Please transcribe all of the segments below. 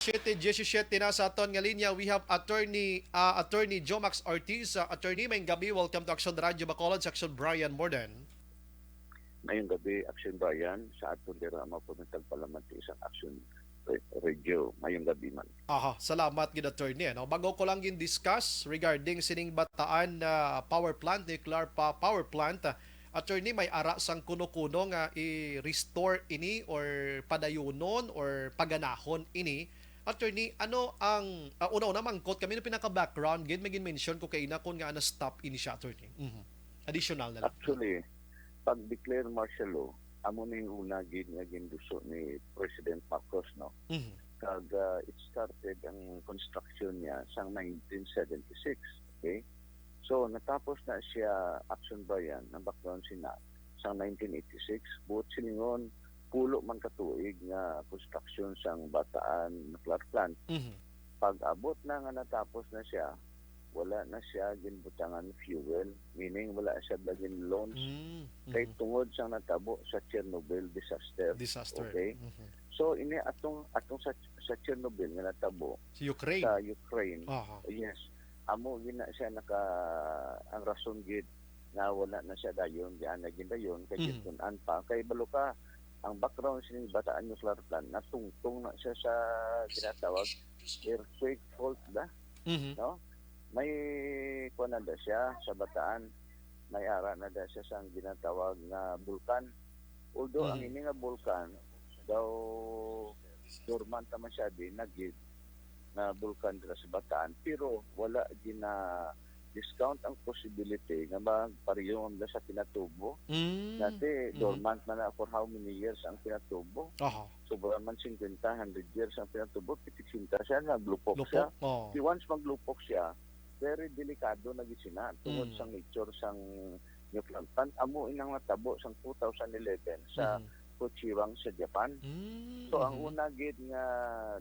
7:17 na sa aton nga linya. We have attorney Jomax Ortiz. Attorney, may gabi. Welcome to Action Radio Bacolod sa Action Brian Morden. Ngayong gabi, Action Brian, sa aton dira ang mapunitag palaman sa isang Action Radio. Ngayong gabi man. Salamat gid attorney. No? Bago ko lang discuss regarding sining bataan na power plant, nuclear power plant, attorney, may ara sang kuno-kuno nga i-restore ini or padayunon or paganahon ini. Attorney, ano ang una-una mangkot kami no pinaka-background gid magin mention ko kay ina kon nga ana stop ini siya attorney. Additional na lang. Actually, pag-declare martial law, amo ni una gid nga ginduso ni President Marcos, no? Kag it started ang construction niya sa 1976, okay? So natapos na siya Action Brian ang background sina sa 1986, buot silingon pulo man katuig nga construction sang Bataan Nuclear Plant. Pag-abot na nga natapos na siya, wala na siya ginbutangan fuel, meaning wala siya daging launch kay tungod sang natabo sa Chernobyl disaster. Okay? So ini atong sa Chernobyl nga natabo sa Ukraine. Yes. Amo gina siya ang rason gid na wala na siya dayon, diyan na dayon kay gitunan pa kay balo ka ang background sining Bataan Nuclear Plant natungtong na siya sa ginatawag earthquake fault da. No? May kuan na siya sa Bataan, may ara na siya sa ginatawag na bulkan. Although ang ini nga bulkan daw dormant man siya din nagid na bulkan dira sa Bataan, pero wala gina discount ang possibility nga magparehong sa pinatubo. Dati, dormant na for how many years ang pinatubo? Sobra man 50, 100 years ang pinatubo, pitiksinta siya, naglupok siya. Once maglupok siya, very delikado na gisina tungod sa nature sang nuclear plant. Amo inang natabo sang 2011 sa Fukushima sa Japan. So ang una gid nga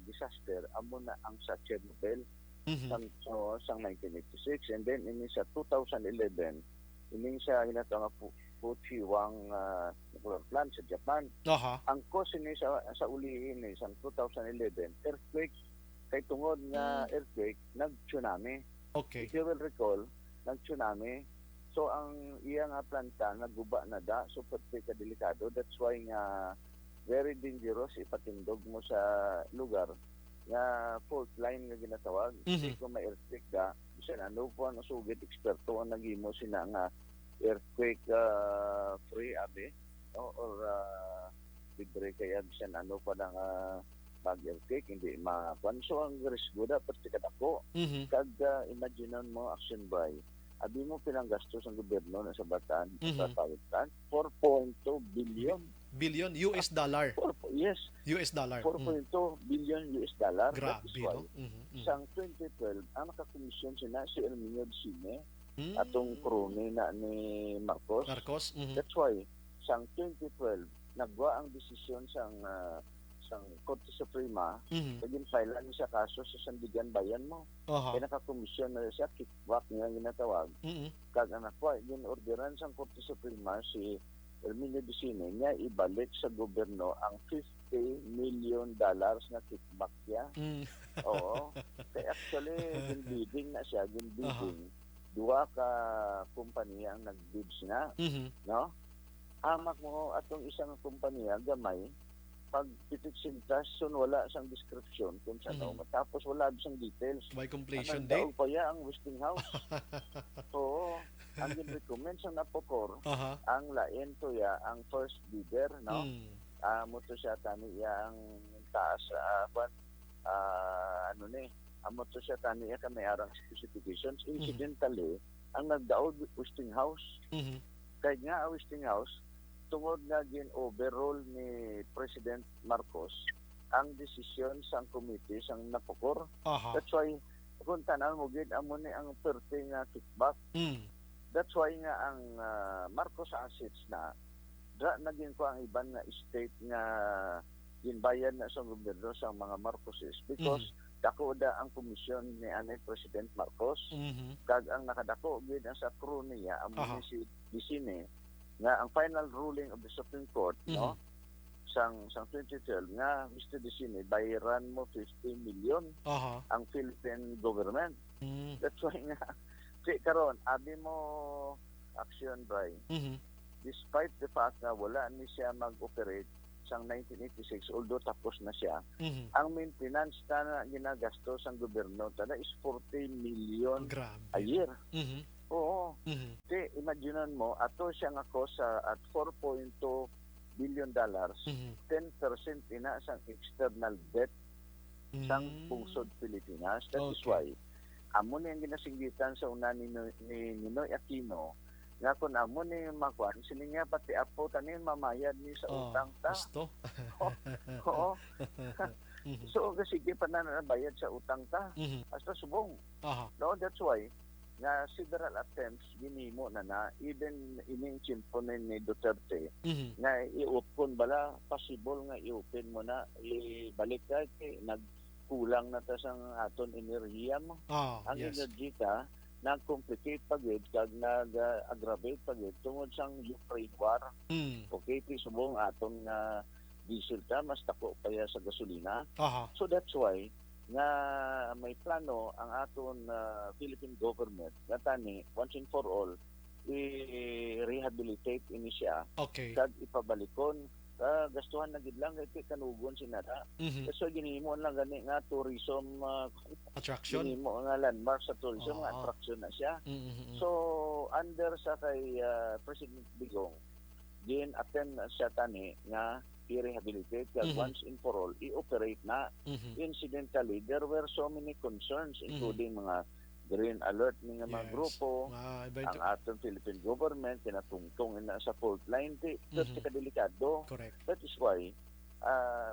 disaster amo na ang sa Chernobyl sang 1986, and then ini sa 2011 ini sa hinatawag nga Fukushima nuclear plant sa Japan. Ang cause ini sa ulihin ni sa 2011 earthquake, kay tungod nga earthquake nag-tsunami. Okay. If you will recall, nag-tsunami. So ang iya nga planta naguba na da, so pati ka delikado. That's why nga very dangerous ipatindog mo sa lugar nga fault line nga ginatawag. Kung may earthquake da, bisan ano po ang sugid eksperto ang nagimo sina nga earthquake free abi, no? Or libre kaya bisan ano pa na nga mag-earthquake hindi makuan. So ang risgo da pati kadako. Kag imaginean mo Action by abi mo pinanggastos ang gobyerno na sa Bataan sa power plant 4.2 billion US dollar. Yes. US dollar. 4.2 billion US dollar. Grabe, no? Sang 2012, ang nakakomisyon sina si Erminio Dicine, atong krone na ni Marcos. That's why, sang 2012, nagwa ang desisyon sang Korte Suprema, naging filean niya sa kaso sa Sandigan Bayan mo. Kaya nakakomisyon na siya, kickback niya ginatawag. Kag ang nakwa, orderan sang Korte Suprema si Erminio Dicine niya ibalik sa gobyerno ang $50 million na kickback niya. Oo. Kaya actually, ginbidding na siya, Dua ka kumpanya ang nag-bids na. No? Hamak mo atong isang kumpanya, gamay, pag pitiksintas, wala sang description kung saan matapos wala sang details. By completion date? Pa ang Westinghouse. Oo. Ang recommend sa napokor, ang lain to ya, ang first bidder, no? Mo to siya tani ya ang taas, amo to siya tani ya may arang specifications. Incidentally, ang nagdaog Westinghouse, kaya nga ang Westinghouse, tungod nga overall ni President Marcos ang desisyon sang committee sang napokor. That's why kung tanan mo gid amo ni ang 30 nga kickback. That's why nga ang Marcos assets na naging ko ang iban nga state nga ginbayan na sa gobyerno sa mga Marcoses because dako da ang komisyon ni President Marcos. Kag ang nakadako gid sa crew niya amo ni si Dicine nga ang final ruling of the Supreme Court, no? sang 2012 nga Mr. Disini bayaran mo 50 million Aha. ang Philippine government. Mm. That's why nga karon abi mo action by Mhm. despite the fact na wala ni siya mag-operate sang 1986 although tapos na siya, Mhm. ang maintenance na ginagastos ang gobyerno tada is 40 million Grabe. a year. Mhm. Oo. Mhm. Imaginean mo, ato siya nga kosa at $4.2 billion, Mhm. 10% ina sang external debt sang Mm. pungsod Pilipinas. That is Okay. why, amo ni ang ginasinggitan sa una ni Ninoy Aquino, nga kung amo ni Makuan, sila nga pati apo tanin mamayad ni sa utang ta. Gusto. Oo. Mhm. So, sige pa na nabayad sa utang ta. Mhm. Hasta subong. Aha. No, that's why nga several attempts ginimo na even ining chimponin ni Duterte Mhm. nga i-open bala possible nga i-open mo na ibalik ka kay nagkulang na ta sang aton enerhiya mo ang Yes. energy ta nag-complicate pagid kag nag-aggravate pagid tungod sang Ukraine war. Mm. Okay, subong aton nga diesel ta mas dako pa ya sa gasolina. Aha. So that's why nga may plano ang aton Philippine government nga tani once and for all i-rehabilitate ini siya Okay. kag ipabalikon gastuhan na gid lang kay kanugon sinada. Mhm. So ginhimo lang gani nga tourism Attraction. ginhimo nga landmark sa tourism nga Oo. attraction na siya. Mhm. So under sa kay President Digong din attend na siya tani nga i-rehabilitate kag Mhm. once and for all i-operate na. Mhm. Incidentally, there were so many concerns including mga green alert ng mga Yes. grupo, ang atong Philippine government kinatungtong na sa fault line Mhm. kadelikado. Correct. That is why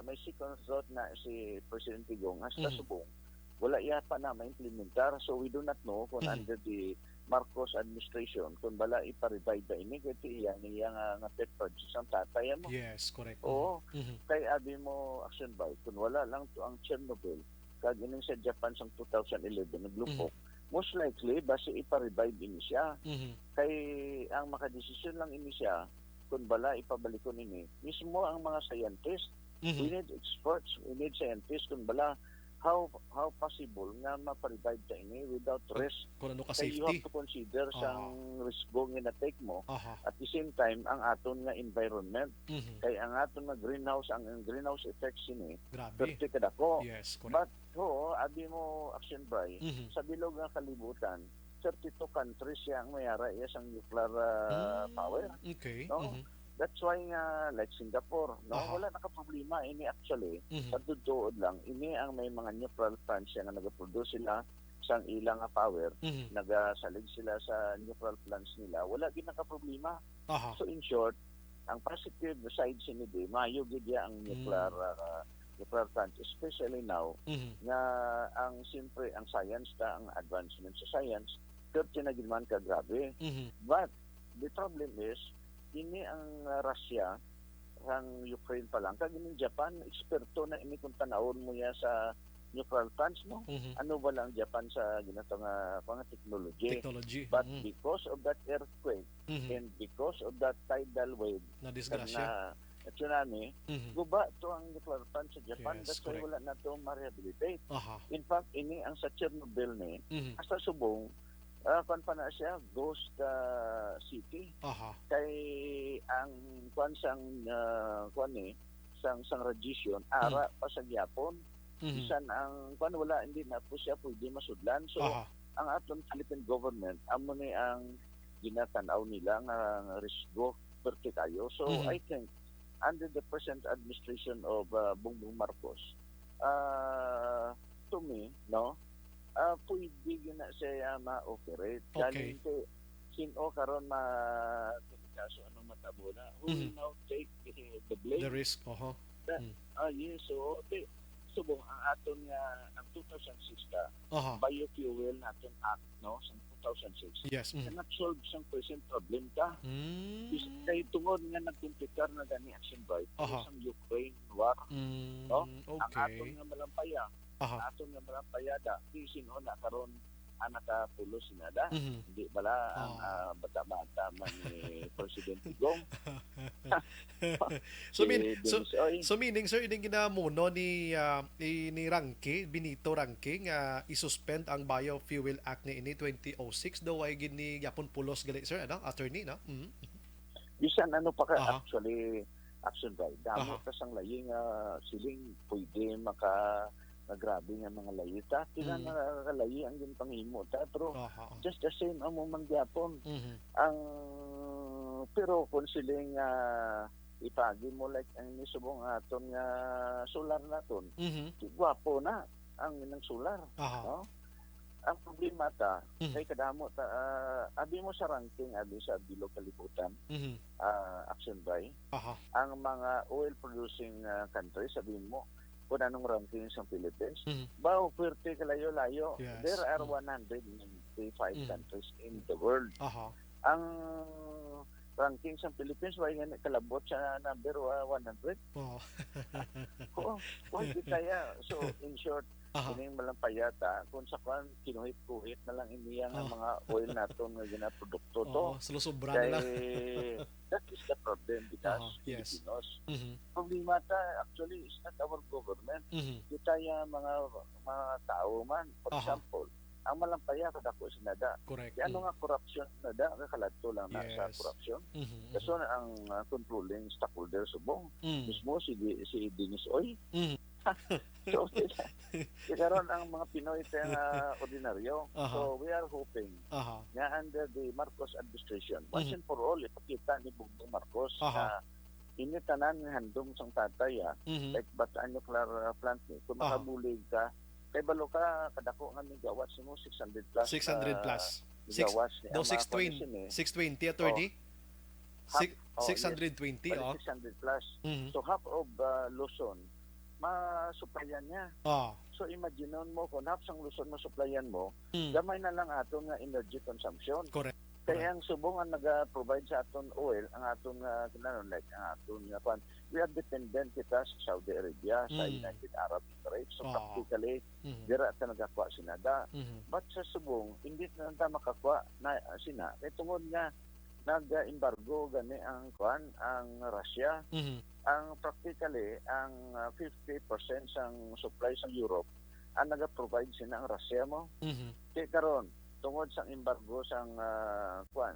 may second thought na si President Digong hasta Mhm. subong wala yata na ma-implementar, so we do not know kung Mhm. under the Marcos administration kung bala ipa-revive ba ini kay iya nga pet projects ang tataya mo. Yes, correct. Oo. Mhm. Kay abi mo action by kung wala lang to ang Chernobyl kag ining sa Japan sang 2011 naglupok, most likely base ipa-revive ini siya. Mhm. Kay ang makadesisyon lang ini siya kung bala ipabalikon ini mismo ang mga scientists. We Mhm. need experts, we need scientists kung bala how possible nga ma-revive ta ini without risk. Kung ano ka Kay you have safety. to consider sang risk nga na-take mo. Aha. At the same time ang aton nga environment Mhm. kay ang aton nga greenhouse effects ini Grabe. perti kadako. Yes, correct. But abi mo action by Mhm. sa bilog nga kalibutan 32 countries yang mayara iya sang nuclear power. Okay. No? Mhm. That's why nga like Singapore, no, Aha. wala naka problema ini actually. Mhm. Sa tutuod lang ini ang may mga neutral plants nga nagaproduce sila sang ilang nga power, Mhm. nagasalig sila sa neutral plants nila. Wala gid naka problema. Aha. So in short, ang positive side sinidi maayo gid ya ang nuclear plants especially now Mhm. nga ang siyempre ang science ta ang advancement sa science perti na gid man ka grabe. Mhm. But the problem is ini ang Russia ang Ukraine pa lang kag ini Japan eksperto na ini kung tanawon mo ya sa nuclear plants no. Mhm. Ano ba lang Japan sa ginato nga technology. Technology. But Mhm. because of that earthquake Mhm. and because of that tidal wave Na kag disgrasya. na tsunami, Mhm. guba to ang nuclear plant sa Japan. Yes, That's why correct. wala na to ma-rehabilitate. Aha. In fact, ini ang sa Chernobyl ni, Mhm. hasta subong, kan pa na siya, ghost city. Aha. Kay ang kwan sang kwan ni, sang radiation, ara pa sa gyapon. Mhm. Bisan ang kwan wala, hindi na po siya pwede masudlan. So, Aha. ang atong Philippine government, amo ni ang ginatanaw nila nga risgo perti kayo. So, Mhm. I think, under the present administration of Bongbong Marcos, to me, no, pwede yun na siya ma-operate. Okay. Galing kay sino karon kaso anong matabo na. Who will now take the blame? The risk. Aha. Yes, so, subong ang aton nga, ang 2006 ka, Aha. biofuel natin act, no, sa 2006. Yes. Mhm. Cannot solve isang present problem ka. Kay tungod nga nagkumplikar na gani action by Aha. sa Ukraine war, no? Ang Okay. aton nga malampaya, Aha. aton nga malampayada, di sino na karon nakapulo sinada. Mhm. Hindi bala ang Ah. bata-bata man ni Presidente Gong. so mean Si so Dennis Oy. so meaning sir ining ginamuno ni Rangke Benito Rangke nga isuspend ang Biofuel Act ni ini 2006 daw ay gini yapon pulos gali sir ano attorney no. Mhm. Bisan ano pa ka Aha. actually action by. Damo Aha. ta sang laying siling pwede grabe nga mga layi ta. Tila Mm. nakakalayi ang yung panghimo ta. Pero Aha. just the same amo man gyapon. Mhm. Ang pero kung siling ipagi mo like ang nisubong aton nga solar naton, Mhm. gwapo na ang ng solar. Aha. No? Ang problema ta, Mhm. kay kadamo ta, abi mo sa ranking, abi sa bilog kalibutan, Mhm. action by, Aha. ang mga oil producing countries, sabi mo, kung anong ranking sa Philippines, Mhm. bao puwerte kalayo-layo. Yes. There are Mhm. 195 Mhm. countries in the world. Aha. Ang ranking sa Philippines, why nga kalabot sa number 100? Oh. Oo, pwede kaya. So, in short, Aha. ining malampayata kung sa kwan kinuhit-kuhit na lang iniya nga Oh. mga oil naton nga ginaprodukto to. Oo, sulusobra na lang. Kay that is the problem because Yes. Filipinos. Mhm. Problema ta actually is not our government. Mhm. Kita ya mga tao man. For Aha. example, ang malampaya kadako sinada. Correct. Kaya ano nga corruption nada kaladto lang na sa Yes. corruption. Mhm. Kaso ang controlling stockholder subong Mhm. mismo si Dennis Oy. Mhm. So, karon ang mga Pinoy nga ordinaryo. Aha. So, we are hoping Aha. na under the Marcos administration, once Mhm. and for all, ipakita ni Bongbong Marcos Aha. na ini tanan nga handom sang tatay, Mhm. like Bataan Nuclear Plant, kung Aha. makabulig ka, kay balo ka, kadako nga megawatts mo, 600 plus 600 plus. Six, megawatts ni daw ang mga 620, 620 attorney. half, Six- yes, 620 bali oh. 600 plus. Mhm. So, half of Luzon, masuplayan niya. Ah. So imagineon mo kung half sang Luzon masuplayan mo, Mm. gamay na lang aton nga energy consumption. Correct. Kaya ang subong ang naga-provide sa aton oil, ang aton kinanon like ang aton nga kwan, we are dependent kita sa Saudi Arabia, sa Mm. United Arab Emirates. So Ah. practically, Mhm. dira ta nagakuha sinada. Mhm. But sa subong, hindi na ta makakuha na sina. Kay tungod nga nag-embargo gani ang kwan, ang Russia. Mhm. Ang practically ang 50% sang supply sa Europe ang naga-provide sina ang Russia mo. Mhm. Kaya karon tungod sang embargo sang kuan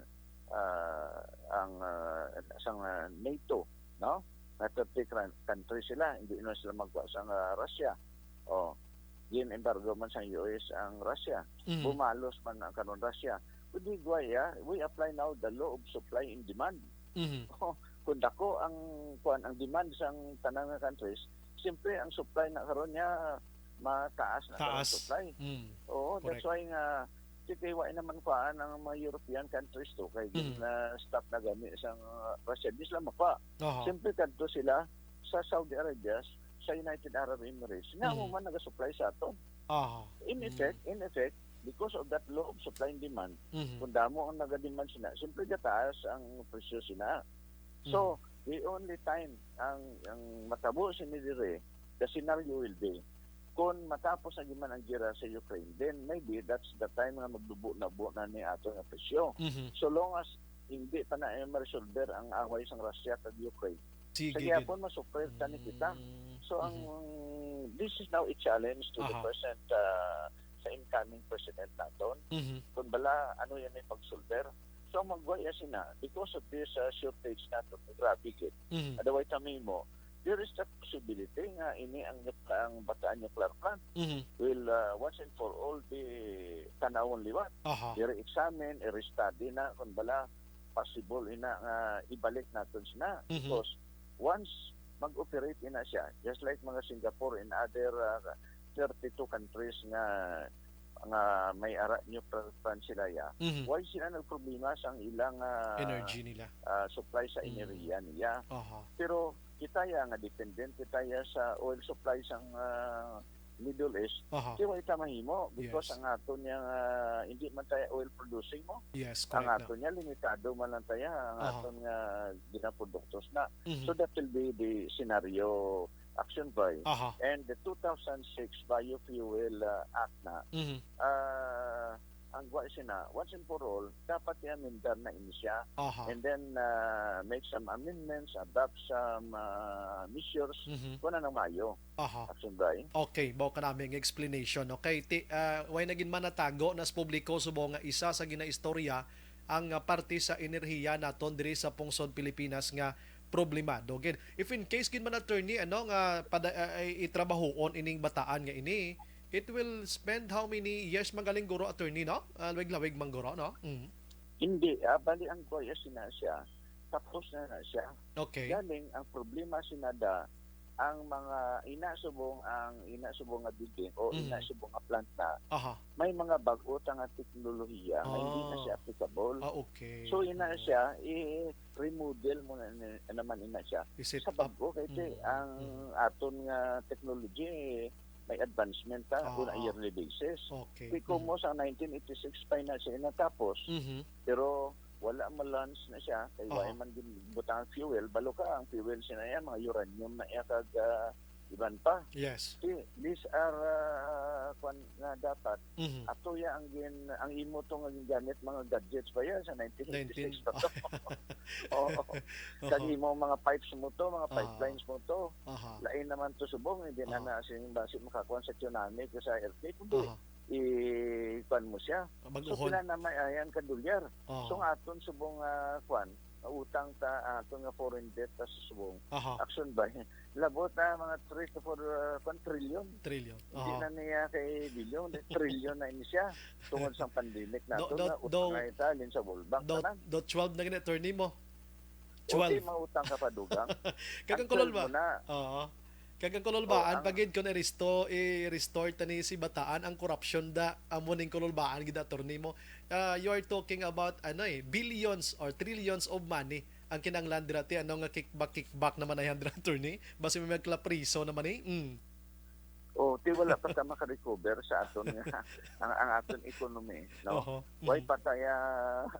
sang NATO, no? Na 30 country sila, hindi na sila magwa sang Russia. Oh, gin embargo man sa US ang Russia. Mhm. Bumalos man ang kanon Russia. Kundi guaya, we apply now the law of supply and demand. Mhm. Kung dako ang kuan ang demand sang tanang nga countries, siyempre ang supply na karon niya mataas na karon Taas. supply. Mm. Oo, Correct. that's why nga kaya naman kuan ang mga European countries to kay na stock na gani sang Russia di sila mapa. Aha. Siyempre kadto sila sa Saudi Arabia, sa United Arab Emirates. Nga mo man naga-supply sa ato. Aha. In effect, because of that law of supply and demand, Mhm. kung damo ang naga-demand sila, siyempre gataas ang presyo sila. So, the only time ang matabo si dire, the scenario will be kung matapos na giman ang gira sa Ukraine, then maybe that's the time nga magdubo na ni ato nga presyo. Mhm. So long as hindi pa na ma-resolve ang away sa Russia at Ukraine, Sige. sa gyapon masupport ta ni kita. So ang this is now a challenge to the Aha. present sa incoming president naton. Mhm. Kung bala ano yan ay pagsolver. So magwaya sina because of this shortage nato grabe gid. Mhm. Adaway kami mo, there is the possibility nga ini ang Bataan Nuclear Plant Mhm. will once and for all be tanawon liwat. Aha. I-examine, i-study na kung bala possible ina nga ibalik natin sina. Mhm. Because once mag-operate ina siya, just like mga Singapore and other 32 countries nga may ara nuclear plant sila ya. Mhm. Why sila nagproblema sa ilang Energy nila. supply sa enerhiya niya. Aha. Pero kita ya nga dependent kita ya sa oil supply sang Middle East. Aha. Kaya ita mahimo because Yes. ang ato niya hindi man tayo oil producing mo. Yes, Ang correct ato na. niya limitado man lang tayo ang Aha. ato nga ginaproduktos na. Mhm. So that will be the scenario action by. Aha. And the 2006 Biofuel Act na Mhm. ang sina once and for all dapat i-amendar na ini siya, Aha. and then make some amendments, adopt some measures kung ano mayo. Aha. Action ba eh? Okay, bao ka naming explanation. Okay, way naging manatago nas publiko subo nga isa sa ginaistorya ang parte sa enerhiya naton diri sa pungsod Pilipinas nga problemado. Again, if in case gin man attorney nga itrabahoon ining bataan nga ini, it will spend how many years magaling guro attorney, no? Lawig-lawig man guro, no? Hindi, bali ang sina siya, tapos na siya. Okay. Galing ang problema sinada ang mga inasubong nga building o inasubong nga plant na Aha. may mga bago nga teknolohiya na hindi na siya applicable. Okay. So ina siya i-remodel mo na naman ina siya Is it sa bago kasi ang aton nga technology may advancement on a yearly basis. Okay. Kung mo sa 1986 pa na siya natapos, pero wala malance na siya kay wala man butang fuel, balo ka ang fuel siya na yan, mga uranium na iya kag iban pa. Yes. These are na dapat ato ya ang imo to nga gamit mga gadgets pa yan sa 1986 pa to. Kag imo mga pipes mo to, mga pipelines mo to. Lain naman to subong hindi na sing base makakuan sa tsunami o sa earthquake kundi i-kuan mo siya. So sila na may ayan kadulyar. So nga aton subong kuan utang ta aton nga foreign debt ta subong. Action ba? Labot na mga 3 to 4 trillion. Hindi na niya kay billion, trillion na ini siya tungod sa pandemic nato na utang na italin sa World Bank. Do 12 na gina attorney mo. 12 mautang ka pa dugang. Kagang kulol ba? Kagang kulolbaan pagid ko na i-restore tani si bataan ang corruption da amo ning kulolbaan gid attorney mo. You are talking about billions or trillions of money ang kinanglan dirati nga kickback naman ay attorney basi may magklapriso naman ti wala pa ta maka-recover sa aton nga ang aton economy, no? Why pa taya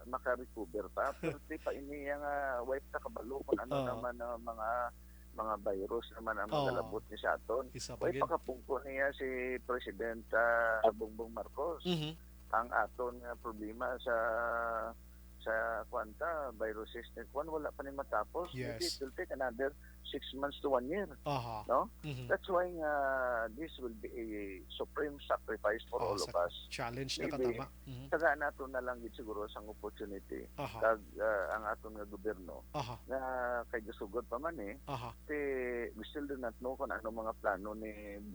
maka-recover pa pero ti pa ini nga why ta kabalo kun ano naman mga virus naman ang magalabot ni sa aton. Way pakapungko niya si President Bongbong Marcos. Ang aton nga problema sa kwanta viruses na wala pa ni matapos. Maybe it will take another 6 months to 1 year. No? That's why this will be a supreme sacrifice for all of us. Challenge na katama. Taga nato na lang gid siguro sang opportunity kag ang aton nga gobyerno nga kay gasugod pa man we still do not know kung ano mga plano ni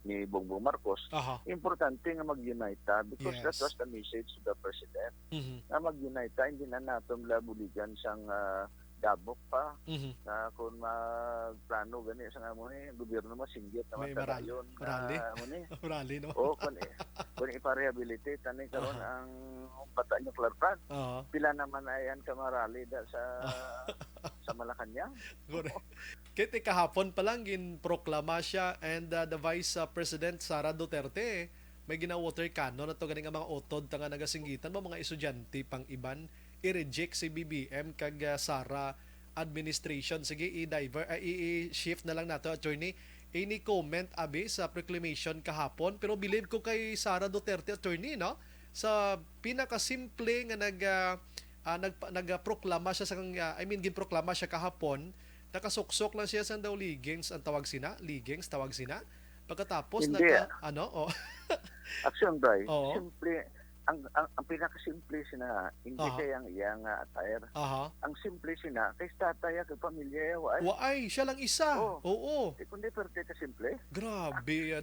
Bongbong Marcos. Importante nga mag-unite because that was the message to the President. Na mag-unite hindi na natin labuligan sang dabok pa na kung magplano gani sa nga mo gobyerno masinggit naman tayo Rally no? O kung ipa-rehabilitate tani karon ang bata nuclear plant. Pila naman ayan kamarali sa Malacanang. Kiti kahapon pa lang ginproklama siya and the Vice President Sara Duterte may gina-water cannon na to ganing mga otod nga nagasinggitan mo mga estudyante pang iban i-reject si BBM kag Sara administration. Sige i-shift na lang nato attorney. Any comment abi sa proclamation kahapon pero believe ko kay Sara Duterte attorney no sa pinakasimple nga nagproklama siya sa ginproklama siya kahapon. Nakasuksok lang siya sa daw ligings ang tawag sina, tawag sina. Pagkatapos Action Bray. Simple ang pinakasimple sina hindi kaya ang iyang attire. Ang simple sina kay tataya kay pamilya waay siya lang isa. Oo. Kundi perte ka simple. Grabe.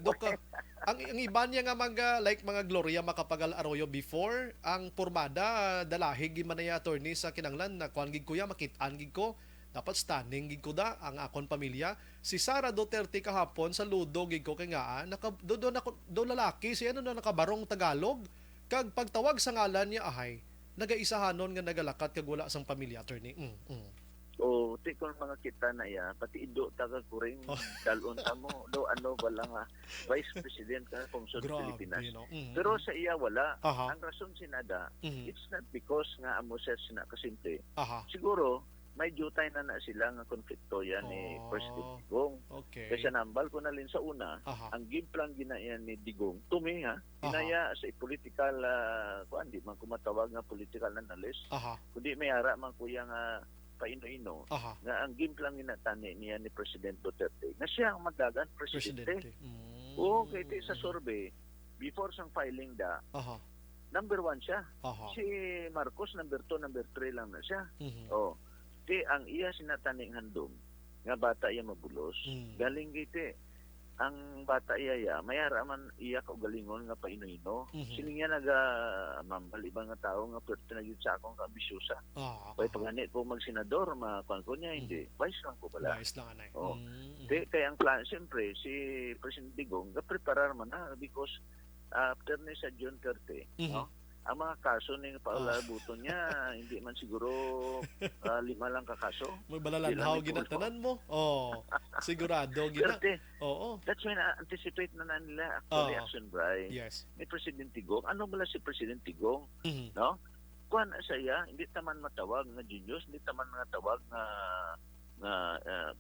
ang iba niya nga mga Gloria Macapagal Arroyo before ang pormada dalahig man na attorney sa kinanglan na kuan gid kuya makit-an gid ko. Dapat stunning gid ko da ang akon pamilya. Si Sara Duterte kahapon sa Ludo gid ko kay nga do lalaki siya na nakabarong Tagalog kag pagtawag sa ngalan niya nagaisahanon nga nagalakat kag wala sang pamilya attorney. Ti kon mga kita na pati ido taga kuring dalon ta mo do wala nga Vice President ka pungsod Pilipinas. No? Pero sa iya wala. Ang rason sinada it's not because nga amo siya sina kasimple. Siguro may jutay na sila nga konflikto yan ni President Oh, Digong. okay. Kasi nambal ko na rin sa una, Aha. ang game plan ginaya ni Digong, tumi ha, ginaya sa political, kuan di man kumatawag nga political analyst, Aha. kundi may ara man kuya nga paino-ino, Aha. nga ang game plan ginatani niya ni President Duterte, na siya ang magdagan presidente. Presidente. Oo, kaya iti sa survey, before sang filing da, Aha. number 1 siya. Aha. Si Marcos, number 2, number 3 lang na siya. Mhm. Oh, ti ang iya sinataning handom nga bata iya mabulos galing giti ang bata iya mayara man iya og galingon nga paino-ino sininga naga mambal ibang nga tao nga perti na gyud sa akong kaambisyosa kay pagani ko magsenador makuan ko niya hindi vice lang ko bala Wise lang anay. oh kay ang plan siyempre si President Digong ga preparar man na because after ni sa June 30 no ang mga kaso ni Paula Buton niya, hindi man siguro 5 lang kakaso. May balalanhaw ginatanan mo. Oh, sigurado gina. Oo. That's when anticipate na nila actually action Brian. Yes. Ni President Digong. Ano bala si President Digong? No? Kuan saya, hindi taman matawag nga genius, hindi taman matawag nga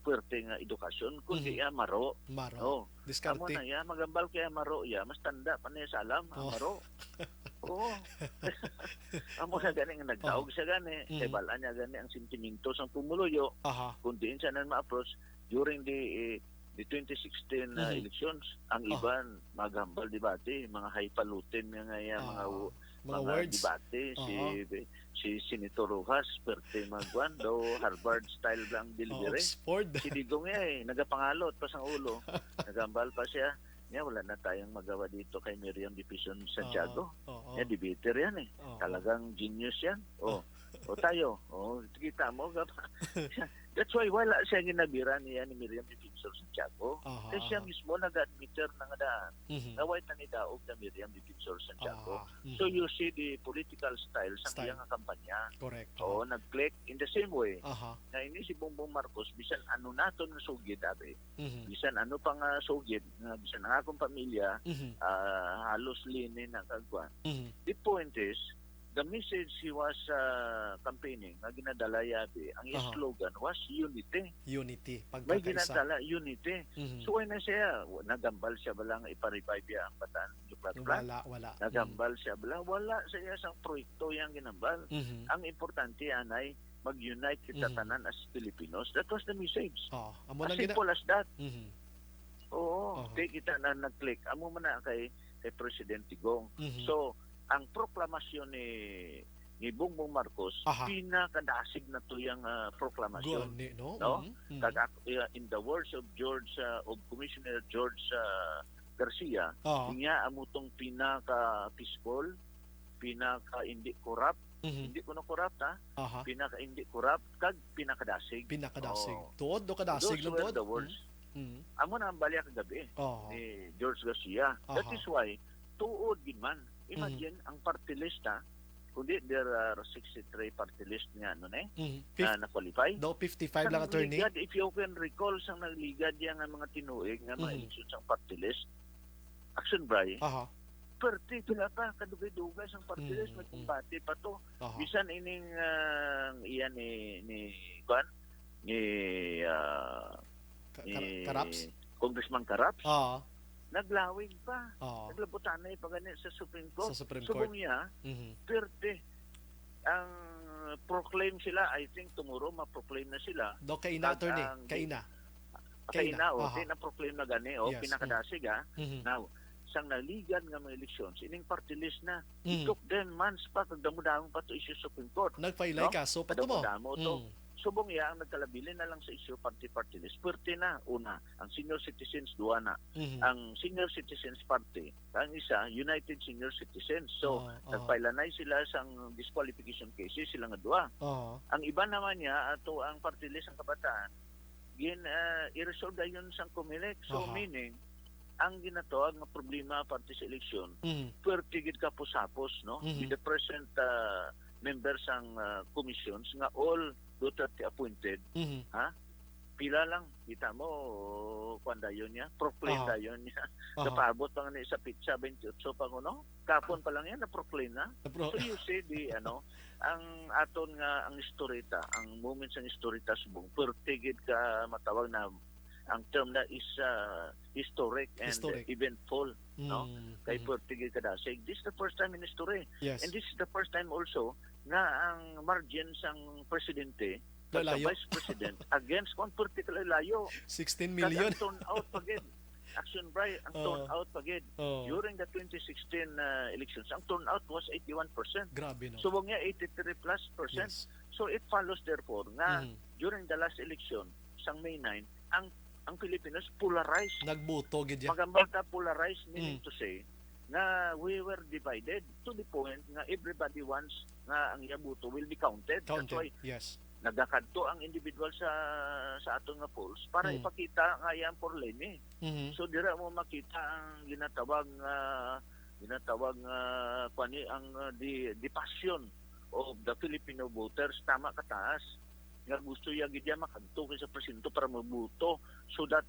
puwerte nga edukasyon kundi maro. Maro. Oh. Diskarte. Amo na ya, magambal kaya maro ya, mas tanda pa niya sa alam, maro. Oo. Amo na gani nga nagtaog siya gani. Kay bala niya gani ang sentimento sa pumuluyo. Kung diin siya na ma-approach during the 2016 elections, ang iban maghambal debate, mga highfalutin mga words. debate, si Senator Rojas, perte magwan daw Harvard style lang delivery. Oxford. Si Digong nagapangalot pa sa ulo. Nagambal pa siya. Wala na tayong magawa dito kay Miriam Division Santiago. Debater yan Talagang genius yan. O tayo. Kita mo. That's why wala siya ginabira niya ni Miriam Division Santiago. Kasi siya mismo nag-admitter na nga daan. Naway na ni Daog na Miriam Division Santiago. So you see the political style sa iyang kampanya. Correct. Nag-click in the same way. Na ini si Bongbong Marcos, bisan ano nato ng sugid, bisan ano pang sugid, bisan ang akong pamilya, halos linin ang kagwan. The point is, the message he was campaigning, na ginadala yabi, ang slogan was unity. Unity. May ginadala unity. So na siya, nagambal siya balang ipa-revive ya ang Bataan Nuclear Plant. Wala. Nagambal siya bala, wala siya sa proyekto yang ginambal. Ang importante anay mag-unite kita tanan as Filipinos. That was the message. As simple as that. Kita na nag-click. Amo man na kay President Digong. So, ang proklamasyon ni Bongbong Marcos, pinakadasig na to yung proklamasyon. No? In the words of Commissioner George Garcia, niya amutong pinaka-peaceful, pinaka-hindi corrupt, hindi ko na corrupt pinaka-hindi corrupt, kag pinakadasig. Tuod do kadasig lang tuod. The words. Amo na ang balya kagabi ni George Garcia. That is why, tuod din man. Imagine, ang party list kundi there are 63 party list nga na na-qualify. No, 55 lang attorney. If you can recall, sang nagligad yan nga mga tinuig nga mga eleksyon sang party list, Action Bray, perti pila pa, kadugay-dugay sang party list, may kumbate pa to. Bisan ining iyan ni Karaps? Congressman Karaps, naglawig pa. Naglabutan na pagani sa Supreme Court. Subong niya, perte. Ang proclaim sila, I think tomorrow ma-proclaim na sila. Do kaina attorney, kaina. Na-proclaim na gani, pinakadasig Now, sang naligan nga mga elections, ining party list na. It took them months pa, kagdamo-damo pa to issue Supreme Court. Nagfailay kaso pa to mo. Kadamo to. Subong ang nagkalabili na lang sa issue party list. Pwerte na, una, ang senior citizens, duwa na. Ang senior citizens party, ang isa, United Senior Citizens. So, nagpailanay sila sa disqualification cases, sila nga duwa. Ang iba naman niya, ato ang party list ang kabataan, i-resolve yun sa Comelec. So, meaning, ang ginatawag nga problema parte sa eleksyon, pwerte gid kapos-sapos, no? With the present members ang commissions nga all Duterte appointed, pila lang kita mo kuan dayon niya, proclaim Aha. dayon niya. Aha. Napaabot pa nga ni sa pizza 28 pa kuno. Kapon pa lang yan na proclaim na. So you see ang aton nga ang istorita, ang moments ng istorita subong pertigid ka matawag na ang term na is historic and Historic. eventful, no? Kay Mm. pertigid ka dasig. This is the first time in history. Yes. And this is the first time also nga ang margin sang presidente sa Layo. vice president against one particular layo. 16 Kag million. ang turnout pagid. Action Bray, ang turnout pagid. Oh. During the 2016 elections, ang turnout was 81%. Grabe no. Subong niya 83+%. Yes. So it follows therefore nga Mhm. during the last election sang May 9, ang Pilipinos polarized. Nagbuto gid ya. Magambal ta polarized meaning to say nga we were divided to the point nga everybody wants nga ang yabuto will be counted. That's why Counted. Yes. nagakadto ang individual sa aton nga polls para ipakita nga yan for Leni. Mhm. So dira mo makita ang ginatawag kwani ang the passion of the Filipino voters tama kataas nga gusto ya gid ya makadto sa presinto para mabuto so that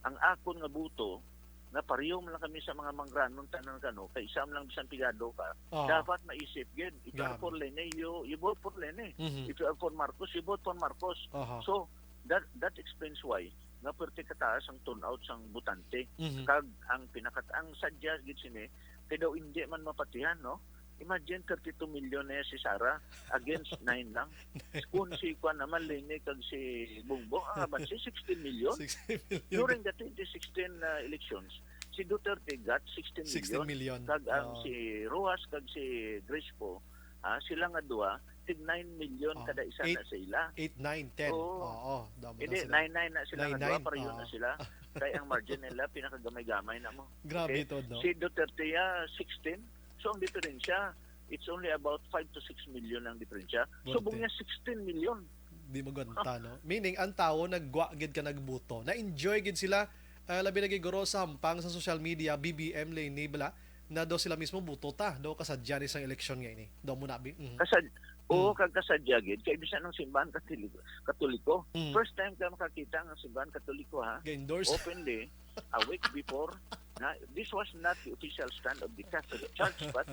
ang akon nga buto na pareho man lang kami sa mga mangranon tanan kano kay isa man lang bisan pigado ka dapat maisip gid if you are for Lene you vote for Lene. Mhm. If you are for Marcos you vote for Marcos. Aha. So that explains why nga perti kataas ang turnout sang butante. Mhm. Kag ang ang sadya gid sini kay daw hindi man mapatihan no. Imagine 32 million na si Sara against 9 lang. Kung si Kwan naman Lene kag si Bongbong ang aban si 16 million. 16 million. During the 2016 elections, si Duterte got 16 16 million. million. Kag ang si Rojas kag si Grace po, sila nga duha, tig 9 million kada isa na sila. 8, 9, 10. Oo. Dami Hindi, na sila. 9 na sila nga 9-9. duha, pareho na sila. Kaya ang margin nila, pinakagamay-gamay na mo. Grabe ito, no? Si Duterte 16. So ang diferensya, it's only about 5 to 6 million ang diferensya. So buong niya 16 million. Di maganta, no? Meaning, ang tao, nagwa gid ka nagbuto. Na-enjoy gid sila, labi na giguro sa hampang sa social media, BBM, Leni, bala, na daw sila mismo buto ta. Daw kasadya ni sang eleksyon ngayon eh. Daw mo nabi. Kag kasadya gid kay bisan ng simbahan katoliko. First time ka makakita ng simbahan katoliko Endorse. openly a week before. This was not the official stand of the Catholic Church, but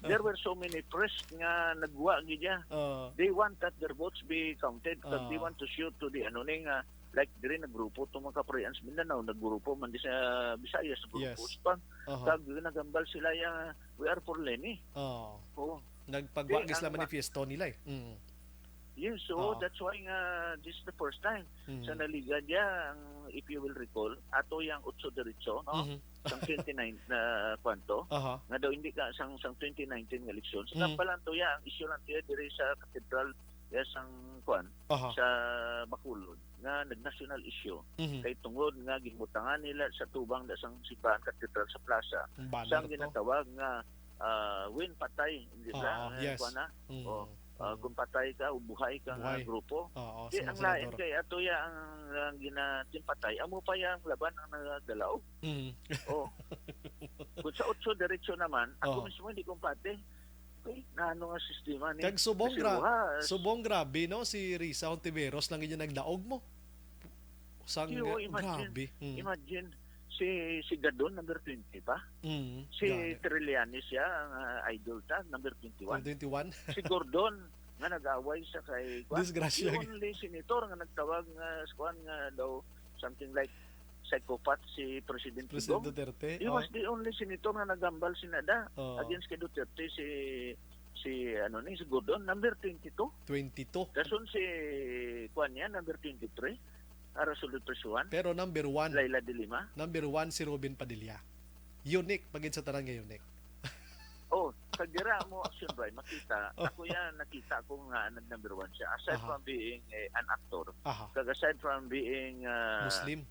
there were so many press nga nagwa gid ya. They want that their votes be counted because they want to show to the like dire na grupo to mga kaprayans Mindanao naggrupo man di sa Visayas sa grupo span. Kag nagambal sila ya we are for Leni. Oh. Nagpagwa gis la manifesto nila eh. Yes, so that's why this is the first time sa naliga niya, if you will recall, ato yung 8 diretso, no? Sang 29 na kwanto, nga daw hindi ka sang 2019 nga elections. Kapalan to ya, ang issue lang to dire sa cathedral, sang kwan, sa Bacolod, nga nag-national issue. Kay tungod nga gibutangan nila sa tubang da sang simbahan cathedral sa plaza. Sang ginatawag nga win patay, hindi ba? Yes. Kung patay ka o buhay ka nga grupo. Ang lain kay ato ya ang ginatimpatay amo pa yang laban ang nagdalaw. Kung sa 8 diretso naman ako mismo hindi kumpate. Naano nga sistema ni kag subong grabe no si Risa Hontiveros lang yun nagdaog mo. Sang grabe. Imagine si Gadon number 20 pa. Si Trillanes siya ang idol ta number 21. Si Gordon nga nag-away sa kay disgrasya. The only senator nga nagtawag nga squad nga daw something like psychopath si President Duterte. He was the only senator nga nagambal sinada against kay Duterte si Gordon number 22. Dason si kuan niya number 23. Arasulod Presuan. Pero number 1 Laila de Lima. Number 1 si Robin Padilla. Unique pagid sa tanan nga unique. Pagdira mo action Bray makita ako yan nakita ko nga number 1 siya aside from being an actor. Kag aside from being Muslim.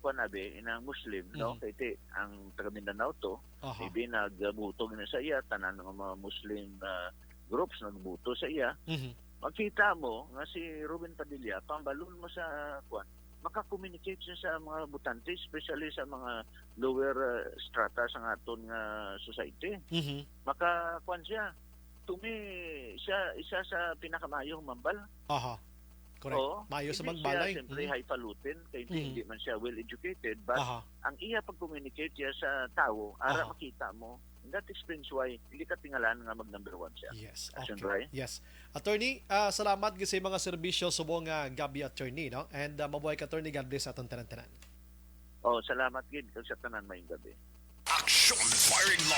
Kuanabe inang Muslim no kay ang taga Mindanao to maybe nagbutog na sa iya tanan ng mga Muslim groups nagbuto sa iya. Makita mo nga si Robin Padilla, pambalon mo sa kwan, maka-communicate siya sa mga butante, especially sa mga lower strata sa aton nga society. Maka-kwan siya, to me, siya isa sa pinakamayong mambal. correct. Oo. Mayo sa Hindi magbalay. siya, siyempre, highfalutin, kaya Mm. hindi man siya well-educated, but Aha. ang iya pag-communicate siya sa tao, ara Aha. makita mo. And that explains why hindi ka tingalan nga mag-number 1 siya. Yes. Action Okay. right? Yes. Attorney, salamat gyud sa mga serbisyo subong gabi attorney, no? And mabuhay ka attorney, God bless atong tanan-tanan. Oh, salamat gid sa tanan mayong gabi. Action Firing Line.